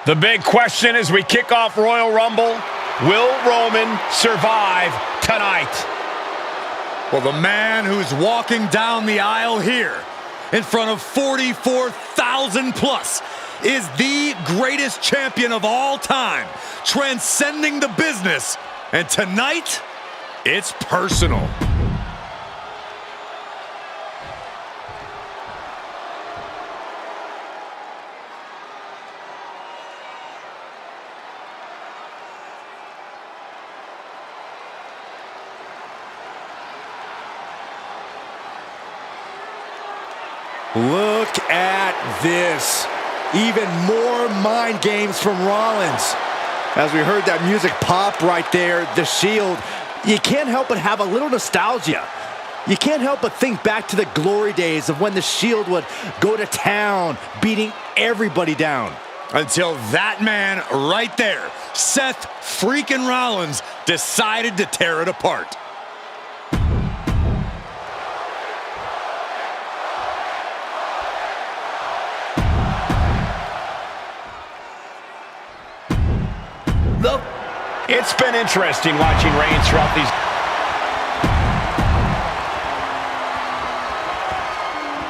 The big question as we kick off Royal Rumble, will Roman survive tonight? Well, the man who's walking down the aisle here in front of 44,000 plus is the greatest champion of all time, transcending the business. And tonight, it's personal. Look at this. Even more mind games from Rollins. As we heard that music pop right there, the Shield, you can't help but have a little nostalgia. You can't help but think back to the glory days of when the Shield would go to town, beating everybody down. Until that man right there, Seth freaking Rollins, decided to tear it apart. It's been interesting watching Reigns throughout these.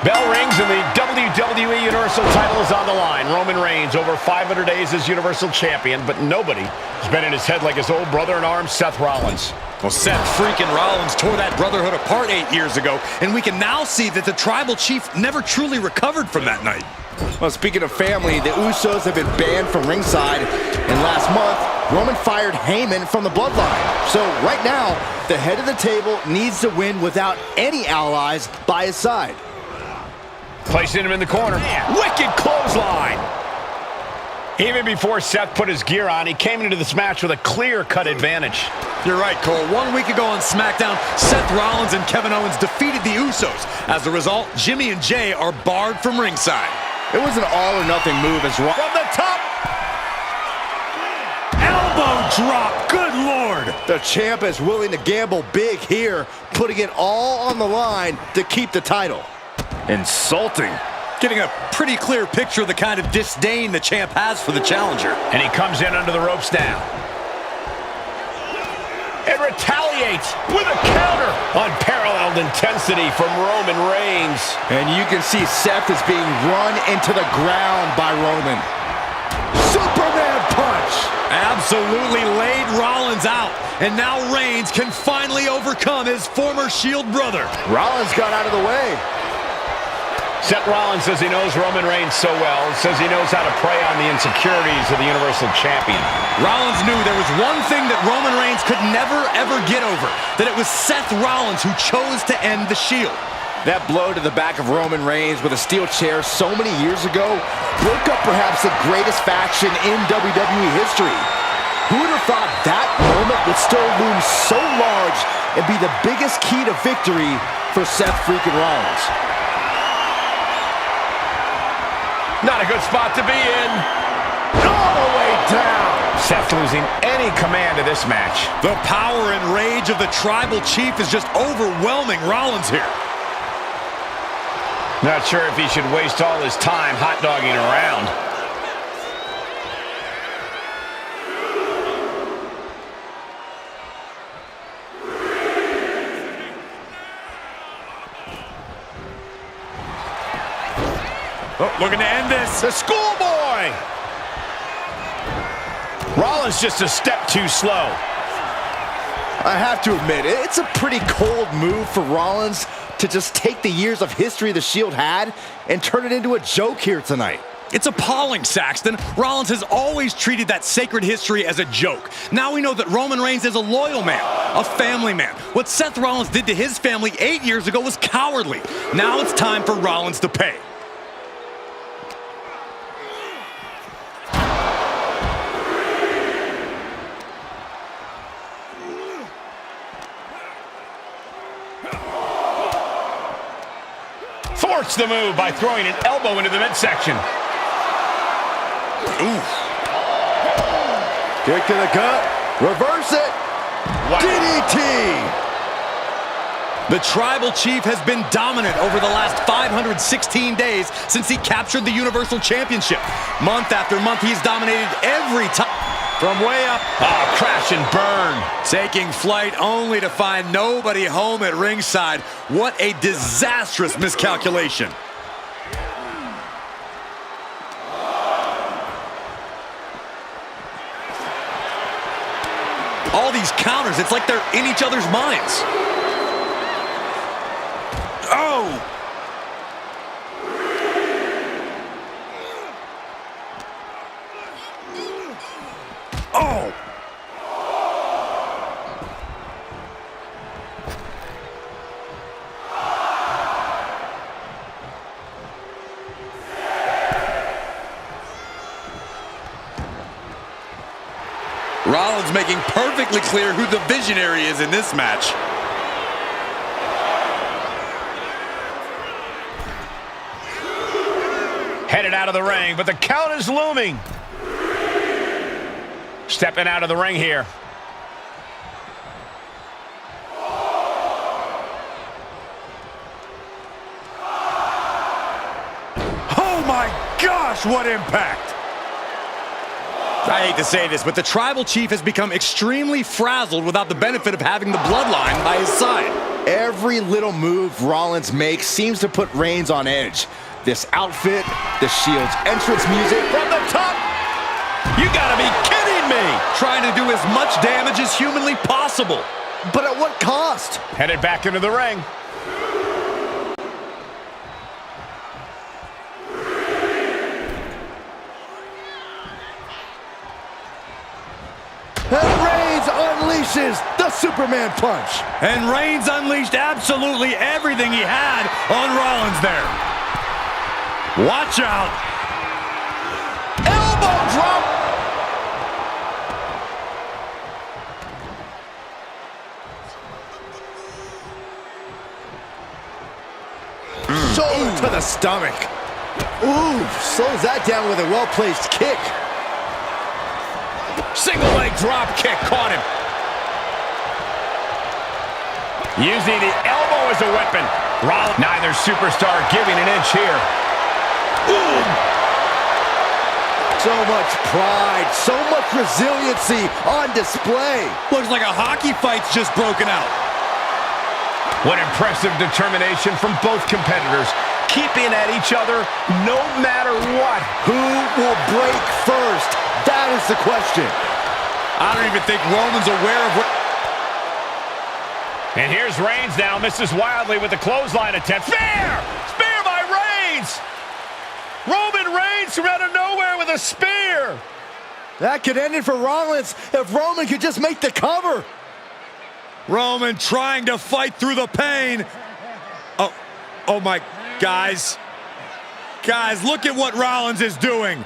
Bell rings and the WWE Universal title is on the line. Roman Reigns over 500 days as Universal Champion, but nobody has been in his head like his old brother-in-arms, Seth Rollins. Well, Seth freaking Rollins tore that brotherhood apart 8 years ago, and we can now see that the tribal chief never truly recovered from that night. Well, speaking of family, the Usos have been banned from ringside, and last month, Roman fired Heyman from the bloodline. So right now, the head of the table needs to win without any allies by his side. Placing him in the corner. Man, wicked clothesline. Even before Seth put his gear on, he came into this match with a clear-cut advantage. You're right, Cole. 1 week ago on SmackDown, Seth Rollins and Kevin Owens defeated the Usos. As a result, Jimmy and Jay are barred from ringside. It was an all-or-nothing move as well. From the top. Elbow drop. Good Lord. The champ is willing to gamble big here, putting it all on the line to keep the title. Insulting. Getting a pretty clear picture of the kind of disdain the champ has for the challenger. And he comes in under the ropes now. And retaliates with a counter. Unparalleled intensity from Roman Reigns. And you can see Seth is being run into the ground by Roman. Superman punch. Absolutely laid Rollins out. And now Reigns can finally overcome his former Shield brother. Rollins got out of the way. Seth Rollins says he knows Roman Reigns so well, says he knows how to prey on the insecurities of the Universal Champion. Rollins knew there was one thing that Roman Reigns could never, ever get over, that it was Seth Rollins who chose to end the Shield. That blow to the back of Roman Reigns with a steel chair so many years ago broke up perhaps the greatest faction in WWE history. Who would have thought that moment would still loom so large and be the biggest key to victory for Seth freaking Rollins? Not a good spot to be in. All the way down. Seth losing any command of this match. The power and rage of the tribal chief is just overwhelming Rollins here. Not sure if he should waste all his time hot-dogging around. Oh, looking to end this. The schoolboy! Rollins just a step too slow. I have to admit, it's a pretty cold move for Rollins to just take the years of history the Shield had and turn it into a joke here tonight. It's appalling, Saxton. Rollins has always treated that sacred history as a joke. Now we know that Roman Reigns is a loyal man, a family man. What Seth Rollins did to his family 8 years ago was cowardly. Now it's time for Rollins to pay. Thwarts the move by throwing an elbow into the midsection. Ooh. Kick to the gut. Reverse it. Wow. DDT. The Tribal Chief has been dominant over the last 516 days since he captured the Universal Championship. Month after month, he's dominated every time. From way up. Oh, crash and burn. Taking flight only to find nobody home at ringside. What a disastrous miscalculation. All these counters, it's like they're in each other's minds. Oh! Oh! Rollins making perfectly clear who the visionary is in this match. Headed out of the ring, but the count is looming. Stepping out of the ring here. Oh my gosh, what impact! I hate to say this, but the Tribal Chief has become extremely frazzled without the benefit of having the bloodline by his side. Every little move Rollins makes seems to put Reigns on edge. This outfit, the Shield's entrance music from the top. You gotta be kidding me! Trying to do as much damage as humanly possible. But at what cost? Headed back into the ring. And Reigns unleashes the Superman punch. And Reigns unleashed absolutely everything he had on Rollins there. Watch out. Elbow drop. Shoulder to the stomach. Ooh, slows that down with a well-placed kick. Single leg drop kick caught him. Using the elbow as a weapon. Rollins, neither superstar giving an inch here. Ooh. So much pride, so much resiliency on display. Looks like a hockey fight's just broken out. What impressive determination from both competitors, keeping at each other no matter what. Who will break first? That is the question. I don't even think Roman's aware of what... And here's Reigns now, misses wildly with the clothesline attempt. Spear! Spear by Reigns! Roman Reigns from out of nowhere with a spear! That could end it for Rollins if Roman could just make the cover. Roman trying to fight through the pain. Oh my, guys. Guys, look at what Rollins is doing.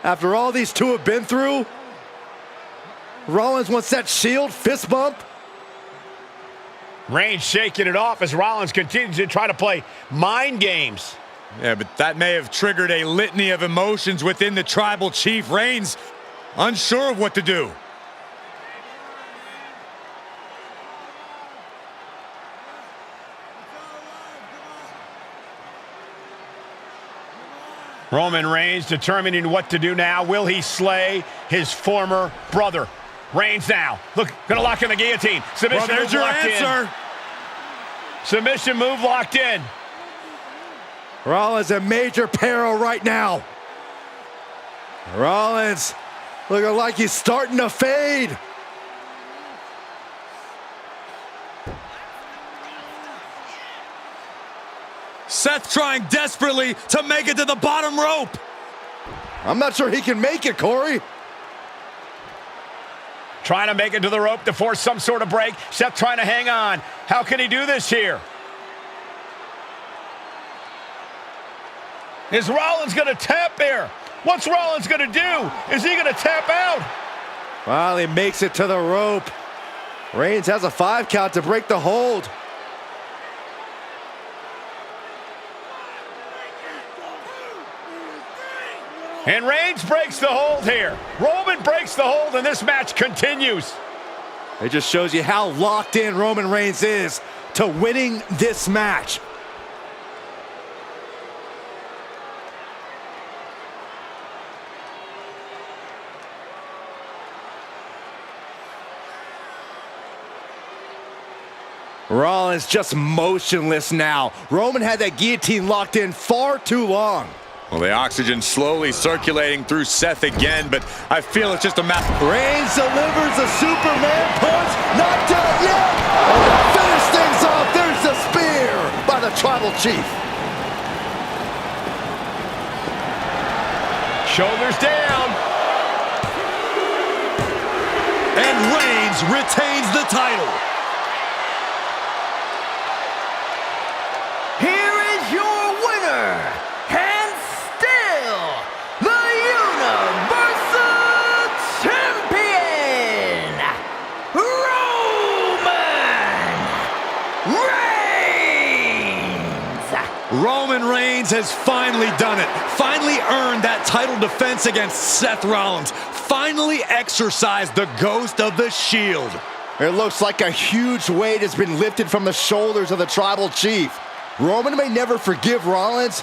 After all these two have been through, Rollins wants that Shield fist bump. Reigns shaking it off as Rollins continues to try to play mind games. Yeah, but that may have triggered a litany of emotions within the Tribal Chief. Reigns unsure of what to do. Roman Reigns determining what to do now. Will he slay his former brother? Reigns now. Look, gonna lock in the guillotine. Submission Well, there's your answer. Submission move locked in. Rollins in major peril right now. Rollins looking like he's starting to fade. Seth trying desperately to make it to the bottom rope. I'm not sure he can make it, Corey. Trying to make it to the rope to force some sort of break. Seth trying to hang on. How can he do this here? Is Rollins going to tap there? What's Rollins going to do? Is he going to tap out? Well, he makes it to the rope. Reigns has a 5 count to break the hold. And Reigns breaks the hold here. Roman breaks the hold, and this match continues. It just shows you how locked in Roman Reigns is to winning this match. Rollins just motionless now. Roman had that guillotine locked in far too long. Well, the oxygen slowly circulating through Seth again, but I feel it's just a matter. Reigns delivers a Superman punch. Not done yet. And to finish things off, there's the spear by the Tribal Chief. Shoulders down. And Reigns retains the title. Here is your winner, and still the Universal Champion, Roman Reigns. Roman Reigns has finally done it. Finally earned that title defense against Seth Rollins. Finally exorcised the ghost of the Shield. It looks like a huge weight has been lifted from the shoulders of the Tribal Chief. Roman may never forgive Rollins,